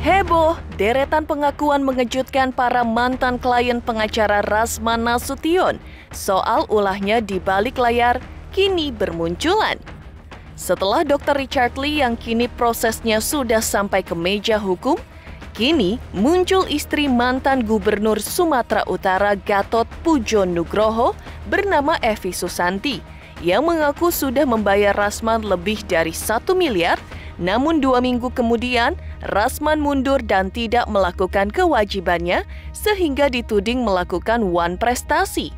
Heboh, deretan pengakuan mengejutkan para mantan klien pengacara Rasman Nasution soal ulahnya di balik layar kini bermunculan. Setelah Dr. Richard Lee yang kini prosesnya sudah sampai ke meja hukum, kini muncul istri mantan Gubernur Sumatera Utara Gatot Pujo Nugroho bernama Evi Susanti yang mengaku sudah membayar Rasman lebih dari 1 miliar, namun 2 minggu kemudian Rasman mundur dan tidak melakukan kewajibannya sehingga dituding melakukan wan prestasi.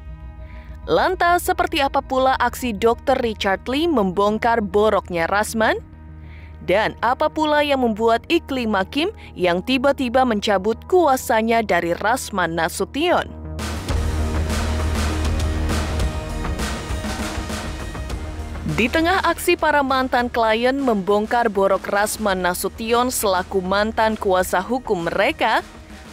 Lantas, seperti apa pula aksi Dr. Richard Lee membongkar boroknya Rasman? Dan apa pula yang membuat iklim hakim yang tiba-tiba mencabut kuasanya dari Rasman Nasution? Di tengah aksi para mantan klien membongkar borok Rasman Nasution selaku mantan kuasa hukum mereka,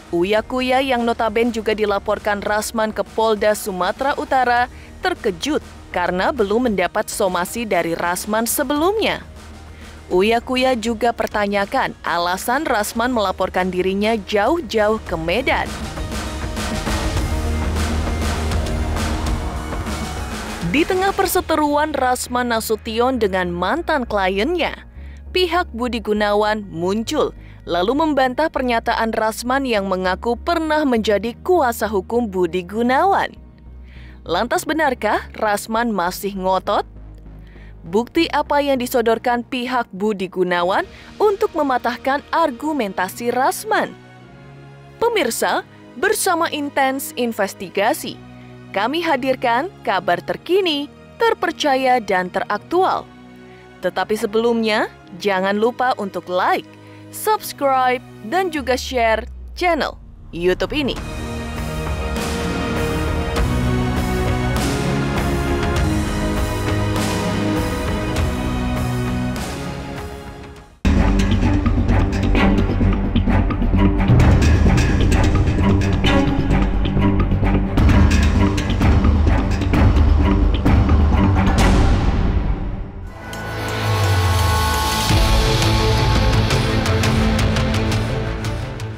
Uya Kuya yang notabene juga dilaporkan Rasman ke Polda Sumatera Utara terkejut karena belum mendapat somasi dari Rasman sebelumnya. Uya Kuya juga pertanyakan alasan Rasman melaporkan dirinya jauh-jauh ke Medan. Di tengah perseteruan Rasman Nasution dengan mantan kliennya, pihak Budi Gunawan muncul lalu membantah pernyataan Rasman yang mengaku pernah menjadi kuasa hukum Budi Gunawan. Lantas benarkah Rasman masih ngotot? Bukti apa yang disodorkan pihak Budi Gunawan untuk mematahkan argumentasi Rasman? Pemirsa, bersama Intens Investigasi, kami hadirkan kabar terkini, terpercaya, dan teraktual. Tetapi sebelumnya, jangan lupa untuk like, subscribe, dan juga share channel YouTube ini.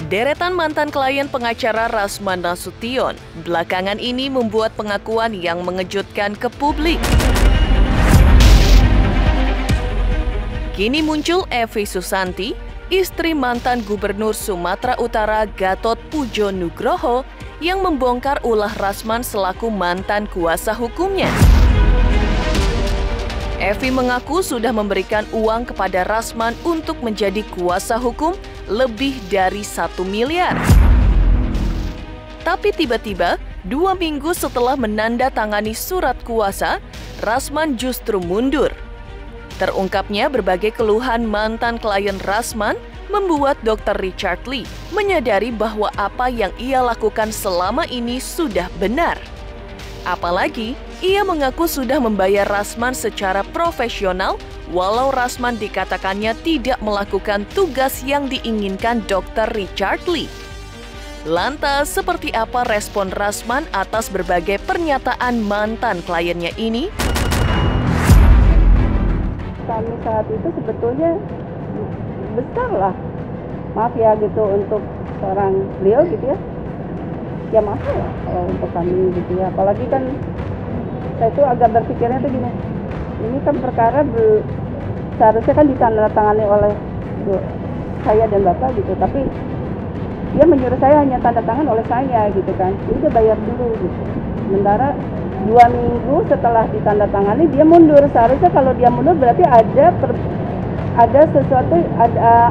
Deretan mantan klien pengacara Rasman Nasution belakangan ini membuat pengakuan yang mengejutkan ke publik. Kini muncul Evi Susanti, istri mantan Gubernur Sumatera Utara Gatot Pujo Nugroho yang membongkar ulah Rasman selaku mantan kuasa hukumnya. Evi mengaku sudah memberikan uang kepada Rasman untuk menjadi kuasa hukum lebih dari 1 miliar. Tapi tiba-tiba, 2 minggu setelah menandatangani surat kuasa, Rasman justru mundur. Terungkapnya berbagai keluhan mantan klien Rasman membuat Dr. Richard Lee menyadari bahwa apa yang ia lakukan selama ini sudah benar. Apalagi, ia mengaku sudah membayar Rasman secara profesional walau Rasman dikatakannya tidak melakukan tugas yang diinginkan Dr. Richard Lee. Lantas, seperti apa respon Rasman atas berbagai pernyataan mantan kliennya ini? Kami saat itu sebetulnya besar lah, maaf ya gitu untuk seorang beliau gitu ya. Ya mahal lah kalau untuk kami gitu ya. Apalagi kan saya tuh agak berpikirnya tuh gini, ini kan perkara seharusnya kan ditandatangani oleh saya dan Bapak gitu, tapi dia menyuruh saya hanya tanda tangan oleh saya gitu kan, udah bayar dulu gitu. Sementara 2 minggu setelah ditandatangani dia mundur. Seharusnya kalau dia mundur berarti ada sesuatu,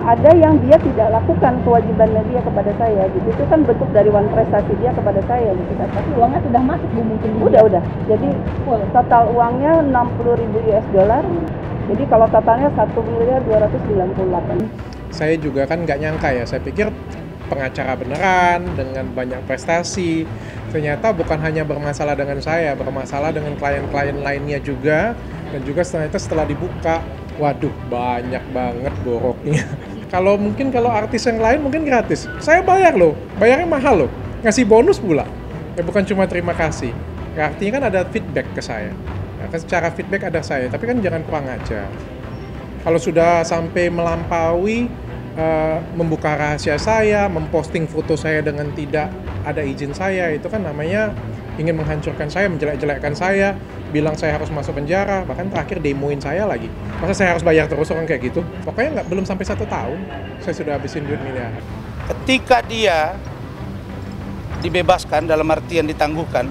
ada yang dia tidak lakukan kewajibannya dia kepada saya gitu. Itu kan bentuk dari wan prestasi dia kepada saya gitu kan. Tapi uangnya sudah masuk Bu mungkin? Udah. Jadi total uangnya 60.000 US dollar. Jadi kalau totalnya 1.298. Saya juga kan nggak nyangka ya, saya pikir pengacara beneran dengan banyak prestasi. Ternyata bukan hanya bermasalah dengan saya, bermasalah dengan klien-klien lainnya juga. Dan juga setelah dibuka, waduh banyak banget boroknya. Kalau artis yang lain mungkin gratis. Saya bayar loh, bayarnya mahal loh. Ngasih bonus pula. Ya bukan cuma terima kasih. Ya, artinya kan ada feedback ke saya. Ya, kan secara feedback ada saya, tapi kan jangan kurang ajar. Kalau sudah sampai melampaui membuka rahasia saya, memposting foto saya dengan tidak ada izin saya, itu kan namanya ingin menghancurkan saya, menjelek-jelekkan saya, bilang saya harus masuk penjara, bahkan terakhir demoin saya lagi. Masa saya harus bayar terus orang kayak gitu? Pokoknya belum sampai 1 tahun, saya sudah habisin duit miliaran. Ketika dia dibebaskan, dalam artian ditangguhkan,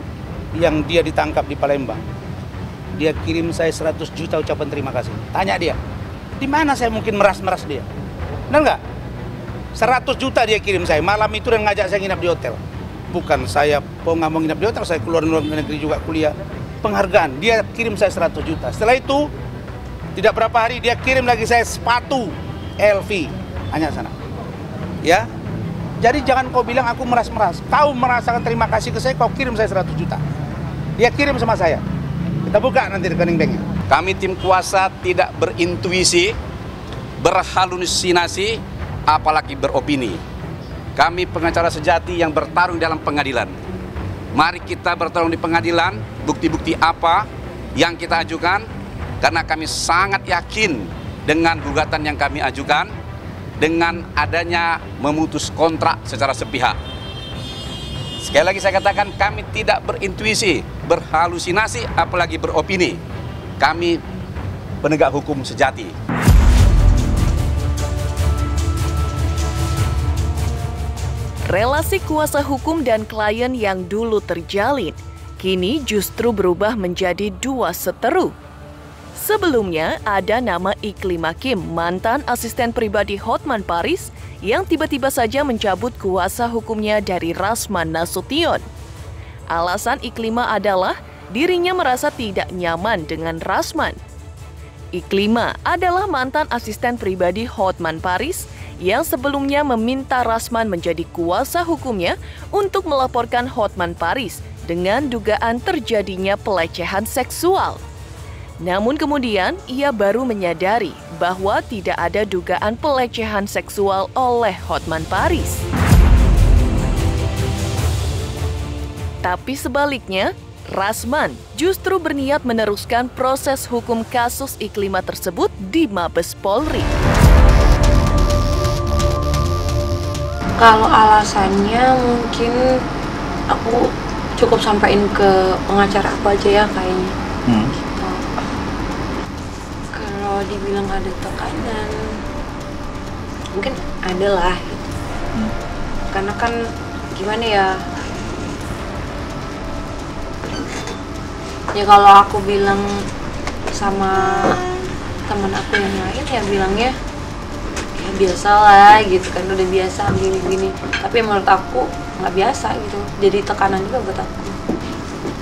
yang dia ditangkap di Palembang, dia kirim saya 100 juta ucapan terima kasih. Tanya dia, di mana saya mungkin meras-meras dia? Benar nggak? 100 juta dia kirim saya, malam itu dan ngajak saya nginap di hotel. Bukan saya nggak mau nginap di hotel, saya keluar negeri juga kuliah. Penghargaan, dia kirim saya 100 juta. Setelah itu, tidak berapa hari dia kirim lagi saya sepatu LV. Hanya sana. Ya, jadi jangan kau bilang aku meras-meras. Kau merasakan terima kasih ke saya, kau kirim saya 100 juta. Dia kirim sama saya. Kita buka nanti rekening banknya. Kami tim kuasa tidak berintuisi, berhalusinasi, apalagi beropini. Kami pengacara sejati yang bertarung dalam pengadilan. Mari kita bertarung di pengadilan, bukti-bukti apa yang kita ajukan, karena kami sangat yakin dengan gugatan yang kami ajukan, dengan adanya memutus kontrak secara sepihak. Sekali lagi saya katakan, kami tidak berintuisi, berhalusinasi, apalagi beropini. Kami penegak hukum sejati. Relasi kuasa hukum dan klien yang dulu terjalin, kini justru berubah menjadi 2 seteru. Sebelumnya ada nama Iklim Hakim, mantan asisten pribadi Hotman Paris, yang tiba-tiba saja mencabut kuasa hukumnya dari Rasman Nasution. Alasan Iklima adalah dirinya merasa tidak nyaman dengan Rasman. Iklima adalah mantan asisten pribadi Hotman Paris yang sebelumnya meminta Rasman menjadi kuasa hukumnya untuk melaporkan Hotman Paris dengan dugaan terjadinya pelecehan seksual. Namun kemudian ia baru menyadari bahwa tidak ada dugaan pelecehan seksual oleh Hotman Paris. Tapi sebaliknya, Rasman justru berniat meneruskan proses hukum kasus Iklima tersebut di Mabes Polri. Kalau alasannya mungkin aku cukup sampaikan ke pengacara aku aja ya kayaknya. Gitu. Kalau dibilang ada tekanan, mungkin ada lah. Gitu. Karena kan gimana ya? Ya kalau aku bilang sama teman aku yang lain ya bilangnya ya biasa lah gitu kan, udah biasa gini-gini. Tapi menurut aku nggak biasa gitu, jadi tekanan juga buat aku.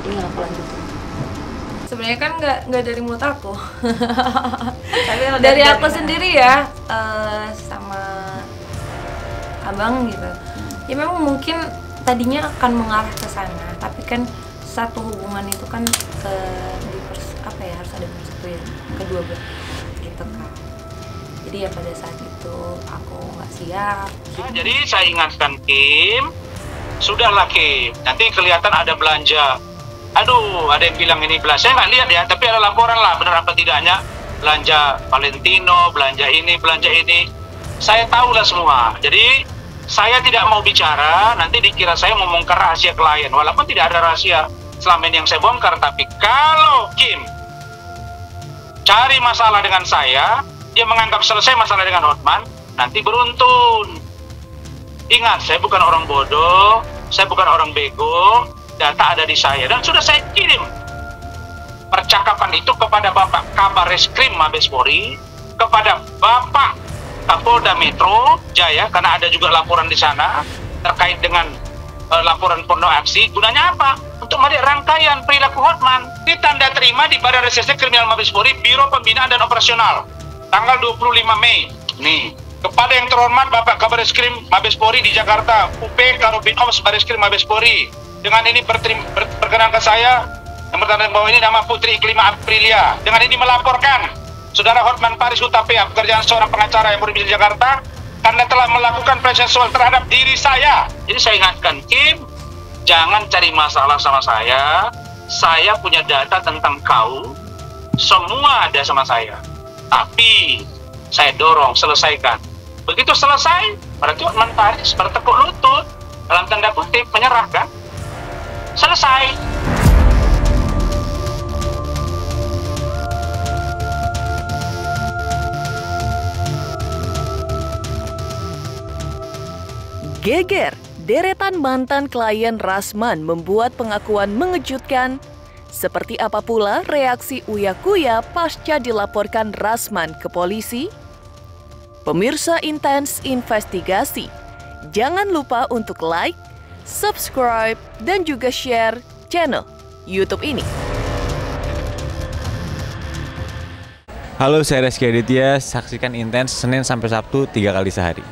Jadi nggak aku lanjutin. Sebenarnya kan nggak dari mulut aku, tapi dari aku sendiri ya, sama abang gitu. Ya memang mungkin tadinya akan mengarah ke sana, tapi kan satu hubungan itu kan harus ada persetujuan kedua belah gitu kan. Jadi ya pada saat itu aku nggak siap. Nah, jadi saya ingatkan Kim, sudahlah Kim, nanti kelihatan ada belanja. Aduh, ada yang bilang ini belanja, saya nggak lihat ya, tapi ada laporan lah benar apa tidaknya. Belanja Valentino, belanja ini. Saya tahu lah semua. Jadi saya tidak mau bicara, nanti dikira saya membongkar rahasia klien. Walaupun tidak ada rahasia selama ini yang saya bongkar, tapi kalau Kim cari masalah dengan saya, dia menganggap selesai masalah dengan Hotman, nanti beruntun. Ingat, saya bukan orang bodoh, saya bukan orang bego, data ada di saya, dan sudah saya kirim percakapan itu kepada Bapak Kabar Reskrim Mabes Polri, kepada Bapak Kapolda Metro Jaya, karena ada juga laporan di sana terkait dengan laporan porno aksi. Gunanya apa? Untuk melihat rangkaian perilaku Hotman. Ditanda terima di Badan Reserse Kriminal Mabes Polri, Biro Pembinaan dan Operasional, tanggal 25 Mei. Nih, kepada yang terhormat Bapak Kabar Reskrim Mabes Polri di Jakarta, UP Karobin Ops Bareskrim Mabes Polri. Dengan ini perkenankan saya yang bertanda bahwa ini nama Putri Iklima Aprilia. Dengan ini melaporkan Saudara Hotman Paris Hutapea, pekerjaan seorang pengacara yang berada di Jakarta, karena telah melakukan pelecehan seksual terhadap diri saya. Jadi saya ingatkan Kim, jangan cari masalah sama saya. Saya punya data tentang kau, semua ada sama saya. Tapi saya dorong selesaikan. Begitu selesai, berarti Hotman Paris bertekuk lutut, dalam tanda kutip, menyerah kan? Selesai. Geger, deretan mantan klien Rasman membuat pengakuan mengejutkan. Seperti apa pula reaksi Uya Kuya pasca dilaporkan Rasman ke polisi? Pemirsa Intens Investigasi, jangan lupa untuk like, subscribe, dan juga share channel YouTube ini. Halo, saya Reski Aditya. Saksikan Intens Senin sampai Sabtu 3 kali sehari.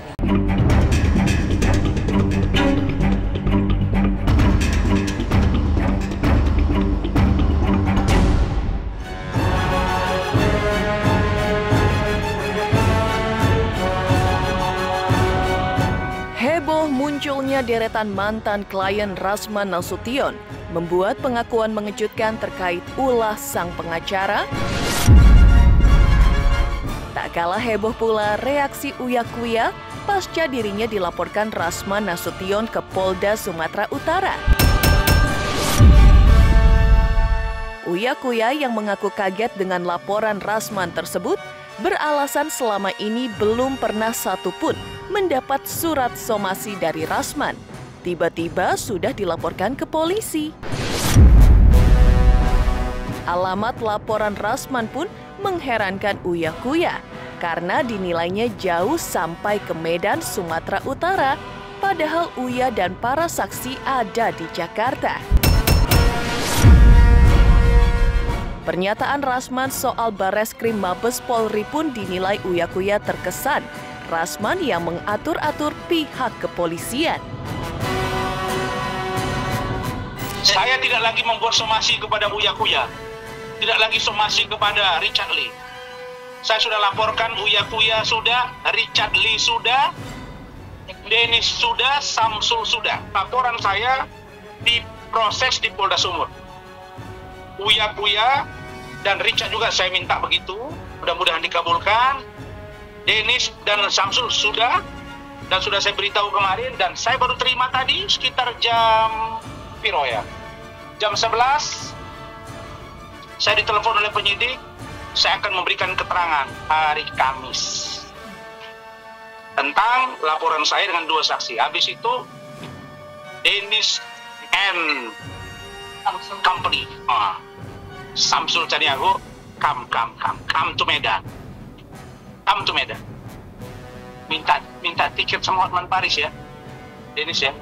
Heboh munculnya deretan mantan klien Rasman Nasution membuat pengakuan mengejutkan terkait ulah sang pengacara. Tak kalah heboh pula reaksi Uya Kuya pasca dirinya dilaporkan Rasman Nasution ke Polda Sumatera Utara. Uya Kuya yang mengaku kaget dengan laporan Rasman tersebut beralasan selama ini belum pernah satupun mendapat surat somasi dari Rasman. Tiba-tiba sudah dilaporkan ke polisi. Alamat laporan Rasman pun mengherankan Uya Kuya karena dinilainya jauh sampai ke Medan, Sumatera Utara, padahal Uya dan para saksi ada di Jakarta. Pernyataan Rasman soal Bareskrim Mabes Polri pun dinilai Uya Kuya terkesan Rasman yang mengatur-atur pihak kepolisian. Saya tidak lagi membuat somasi kepada Uya Kuya, tidak lagi somasi kepada Richard Lee. Saya sudah laporkan Uya Kuya sudah, Richard Lee sudah, Dennis sudah, Samsul sudah. Laporan saya diproses di Polda Sumut. Uya Kuya dan Richard juga saya minta begitu, mudah-mudahan dikabulkan. Dennis dan Samsul sudah, dan sudah saya beritahu kemarin, dan saya baru terima tadi sekitar jam piro ya? Jam 11, saya ditelepon oleh penyidik, saya akan memberikan keterangan hari Kamis tentang laporan saya dengan 2 saksi. Habis itu, Dennis and Company, Samsul Caniago, come to Medan. Come to Medan. Minta tiket sama Hotman Paris ya, Dennis ya.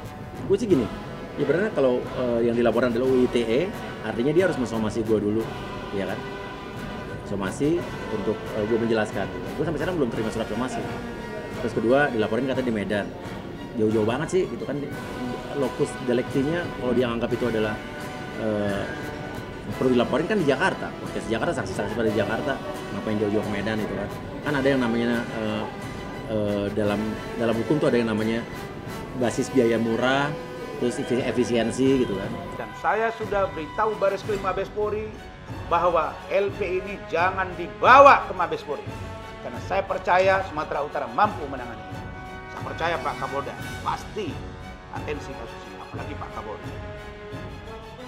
Gue sih gini, ibaratnya kalau yang dilaporkan adalah UITE, artinya dia harus mensomasi gue dulu, ya kan? Somasi untuk gue menjelaskan. Gue sampai sekarang belum terima surat somasi. Terus kedua, dilaporin katanya di Medan. Jauh-jauh banget sih, gitu kan. Lokus deliktinya, kalau dia anggap itu adalah perlu dilaporin kan di Jakarta. Podcast Jakarta, saksi-saksi pada di Jakarta, ngapain jauh-jauh ke Medan itu kan. Kan ada yang namanya dalam hukum tuh ada yang namanya basis biaya murah, terus efisiensi gitu kan. Dan saya sudah beritahu Bareskrim Mabes Polri bahwa LP ini jangan dibawa ke Mabes Polri. Karena saya percaya Sumatera Utara mampu menangani ini. Saya percaya Pak Kapolda pasti atensi kasus ini, apalagi Pak Kapolda.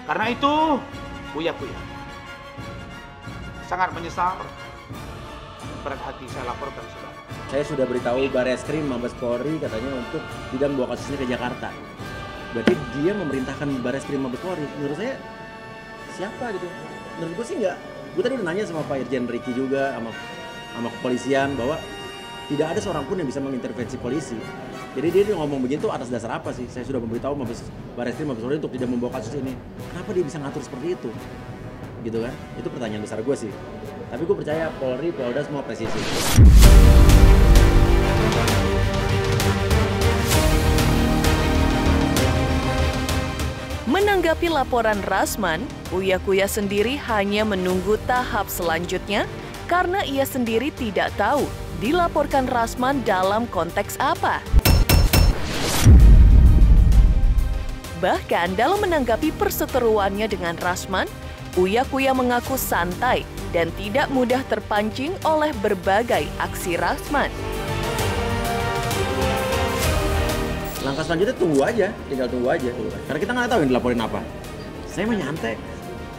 Karena itu, Uya Kuya sangat menyesal, berat hati saya laporkan saudara. Saya sudah beritahu Bareskrim Mabes Polri katanya untuk tidak membawa kasus ini ke Jakarta. Berarti dia memerintahkan Bareskrim Mabes Polri. Menurut saya siapa gitu? Menurut gue sih enggak. Gue tadi udah nanya sama Pak Irjen Ricky juga sama kepolisian bahwa tidak ada seorang pun yang bisa mengintervensi polisi. Jadi dia ngomong begitu atas dasar apa sih? Saya sudah memberitahu Bareskrim Mabes Polri untuk tidak membawa kasus ini. Kenapa dia bisa ngatur seperti itu? Gitu kan? Itu pertanyaan besar gue sih. Tapi gue percaya Polri, Polda semua presisi. Menanggapi laporan Rasman, Uya Kuya sendiri hanya menunggu tahap selanjutnya karena ia sendiri tidak tahu dilaporkan Rasman dalam konteks apa. Bahkan dalam menanggapi perseteruannya dengan Rasman, Uya Kuya mengaku santai dan tidak mudah terpancing oleh berbagai aksi Rasman. langkah selanjutnya tinggal tunggu aja gitu kan. Karena kita nggak tahu yang dilaporin apa. Saya mah nyantai.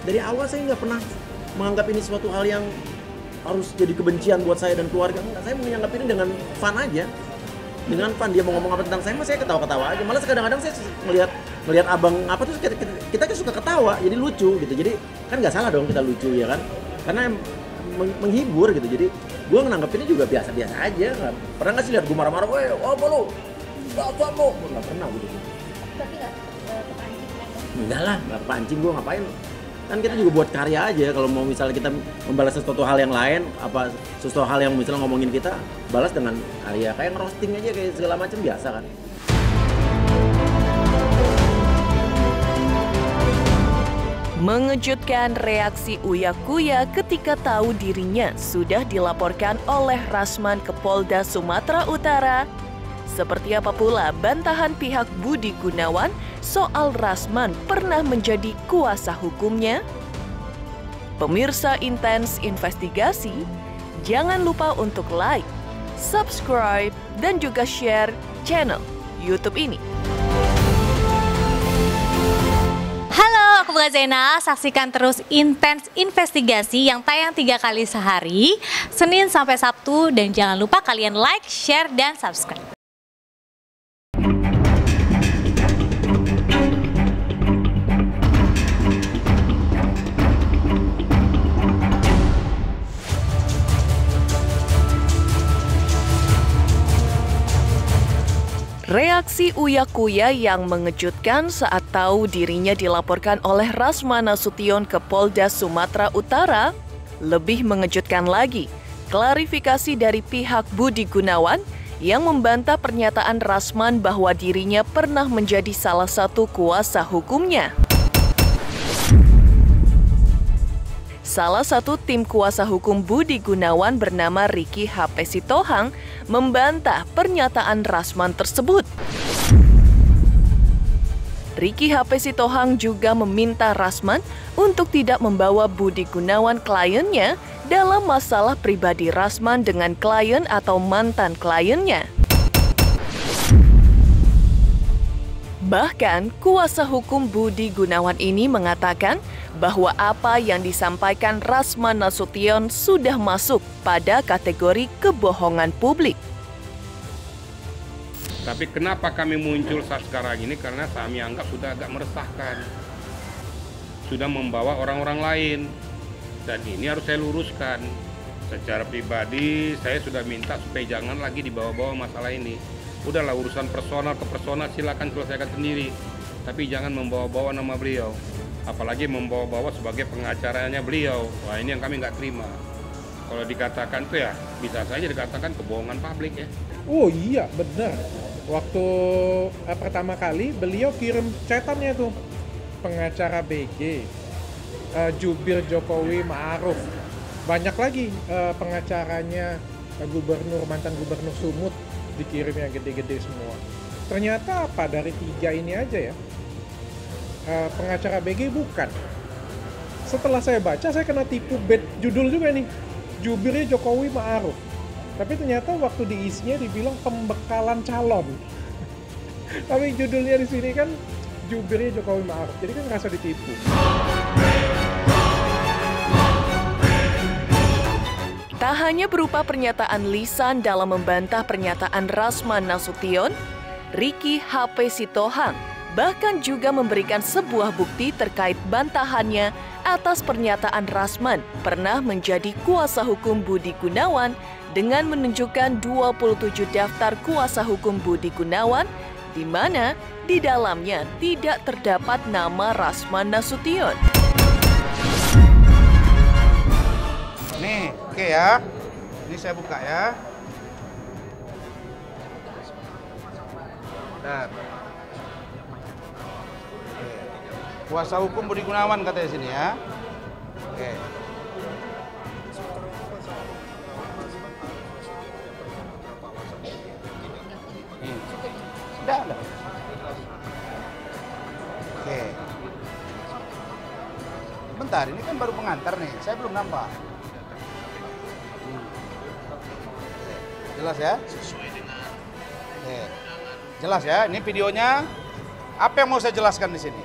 Dari awal saya nggak pernah menganggap ini suatu hal yang harus jadi kebencian buat saya dan keluarga. Enggak, saya menganggap ini dengan fun aja. Dengan fun, dia mau ngomong apa tentang saya, saya ketawa-ketawa aja. Malah kadang-kadang saya melihat abang apa tuh kita kan suka ketawa, jadi lucu gitu. Jadi kan nggak salah dong kita lucu ya kan, karena menghibur gitu. Jadi gue nganggapinnya juga biasa-biasa aja. Pernah nggak sih lihat gue marah-marah, weh apa lu? Nggak pernah gitu. Tapi nggak kepancing kan? Enggak lah, nggak kepancing, gue ngapain? Kan kita juga buat karya aja. Kalau mau misalnya kita membalas sesuatu hal yang lain, apa sesuatu hal yang misalnya ngomongin kita, balas dengan karya, kayak ngerosting aja, kayak segala macam biasa kan. Mengejutkan reaksi Uya Kuya ketika tahu dirinya sudah dilaporkan oleh Rasman ke Polda Sumatera Utara. Seperti apa pula bantahan pihak Budi Gunawan soal Rasman pernah menjadi kuasa hukumnya? Pemirsa Intens Investigasi, jangan lupa untuk like, subscribe, dan juga share channel YouTube ini. Halo, aku Bunga Zainal. Saksikan terus Intens Investigasi yang tayang 3 kali sehari, Senin sampai Sabtu, dan jangan lupa kalian like, share, dan subscribe. Reaksi Uya Kuya yang mengejutkan saat tahu dirinya dilaporkan oleh Rasman Nasution ke Polda Sumatera Utara. Lebih mengejutkan lagi, klarifikasi dari pihak Budi Gunawan yang membantah pernyataan Rasman bahwa dirinya pernah menjadi salah satu kuasa hukumnya. Salah satu tim kuasa hukum Budi Gunawan bernama Ricky HP Sitohang membantah pernyataan Rasman tersebut. Ricky HP Sitohang juga meminta Rasman untuk tidak membawa Budi Gunawan kliennya dalam masalah pribadi Rasman dengan klien atau mantan kliennya. Bahkan, kuasa hukum Budi Gunawan ini mengatakan bahwa apa yang disampaikan Rasman Nasution sudah masuk pada kategori kebohongan publik. Tapi kenapa kami muncul saat sekarang ini? Karena kami anggap sudah agak meresahkan. Sudah membawa orang-orang lain. Dan ini harus saya luruskan. Secara pribadi, saya sudah minta supaya jangan lagi dibawa-bawa masalah ini. Udahlah, urusan personal ke personal silakan selesaikan sendiri. Tapi jangan membawa-bawa nama beliau. Apalagi membawa-bawa sebagai pengacaranya beliau. Wah, ini yang kami nggak terima. Kalau dikatakan itu ya bisa saja dikatakan kebohongan publik ya. Oh iya, benar. Waktu pertama kali beliau kirim chatannya tuh, pengacara BG, jubir Jokowi Ma'ruf. Banyak lagi pengacaranya mantan gubernur Sumut dikirim yang gede-gede semua. Ternyata apa, dari 3 ini aja ya, pengacara BG bukan. Setelah saya baca, saya kena tipu bed judul juga nih, jubirnya Jokowi Ma'ruf. Tapi ternyata waktu diisinya dibilang pembekalan calon. Tapi judulnya di sini kan jubirnya Jokowi Ma'ruf, jadi kan ngerasa ditipu. Tak hanya berupa pernyataan lisan dalam membantah pernyataan Rasman Nasution, Ricky HP Sitohang bahkan juga memberikan sebuah bukti terkait bantahannya atas pernyataan Rasman pernah menjadi kuasa hukum Budi Gunawan dengan menunjukkan 27 daftar kuasa hukum Budi Gunawan, di mana di dalamnya tidak terdapat nama Rasman Nasution. Nih, oke ya. Ini saya buka ya. Bentar. Kuasa hukum Budi Gunawan katanya sini ya. Oke. Sudah ada. Oke. Bentar, ini kan baru pengantar nih. Saya belum nampak. Jelas ya? Sesuai dengan. Oke. Jelas ya, ini videonya. Apa yang mau saya jelaskan di sini?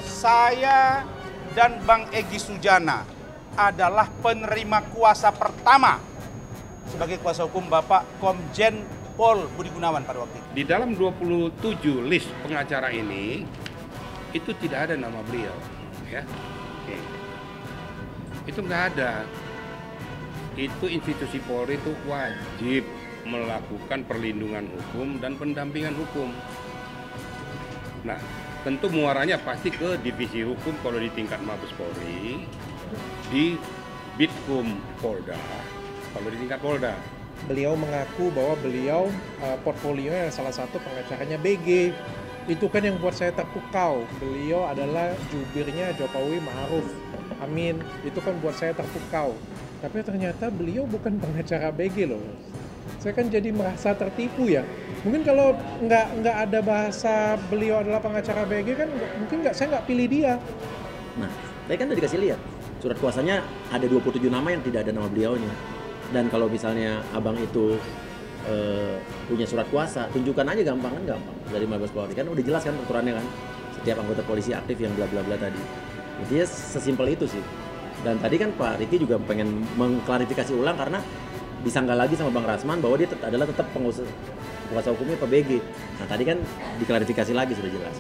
Saya dan Bang Egy Sujana adalah penerima kuasa pertama sebagai kuasa hukum Bapak Komjen Pol Budi Gunawan pada waktu itu. Di dalam 27 list pengacara ini, itu tidak ada nama beliau. Ya. Oke. Itu nggak ada. Itu institusi Polri itu wajib melakukan perlindungan hukum dan pendampingan hukum. Nah, tentu muaranya pasti ke divisi hukum kalau di tingkat Mabes Polri, di Bitkum Polda, kalau di tingkat Polda. Beliau mengaku bahwa beliau portfolionya salah satu pengacaranya BG. Itu kan yang buat saya terpukau. Beliau adalah jubirnya Jokowi Ma'ruf Amin. Itu kan buat saya terpukau. Tapi ternyata beliau bukan pengacara BG loh. Saya kan jadi merasa tertipu ya. Mungkin kalau nggak ada bahasa beliau adalah pengacara BG kan mungkin saya nggak pilih dia. Nah, saya kan udah dikasih lihat surat kuasanya ada 27 nama yang tidak ada nama beliaunya. Dan kalau misalnya abang itu punya surat kuasa, tunjukkan aja gampang dari Mabes Polri kan udah jelas kan aturannya kan. Setiap anggota polisi aktif yang bla bla bla tadi. Jadi ya sesimpel itu sih. Dan tadi kan Pak Riki juga pengen mengklarifikasi ulang karena disangka lagi sama Bang Rasman bahwa dia adalah tetap kuasa hukumnya Pak BG. Nah tadi kan diklarifikasi lagi sudah jelas.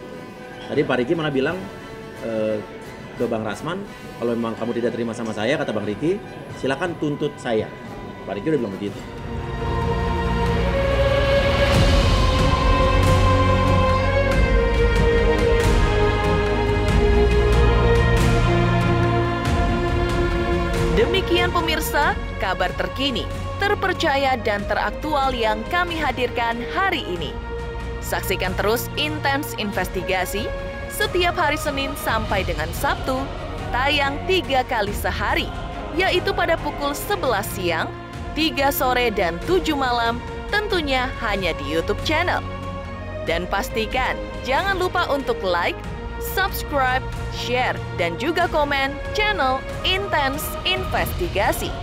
Tadi Pak Riki malah bilang ke Bang Rasman, kalau memang kamu tidak terima sama saya, kata Bang Riki, silakan tuntut saya. Pak Riki udah bilang begitu. Demikian pemirsa, kabar terkini, terpercaya dan teraktual yang kami hadirkan hari ini. Saksikan terus Intens Investigasi setiap hari Senin sampai dengan Sabtu, tayang 3 kali sehari, yaitu pada pukul 11 siang, 3 sore dan 7 malam, tentunya hanya di YouTube channel. Dan pastikan jangan lupa untuk like, subscribe, share, dan juga komen channel Intens Investigasi.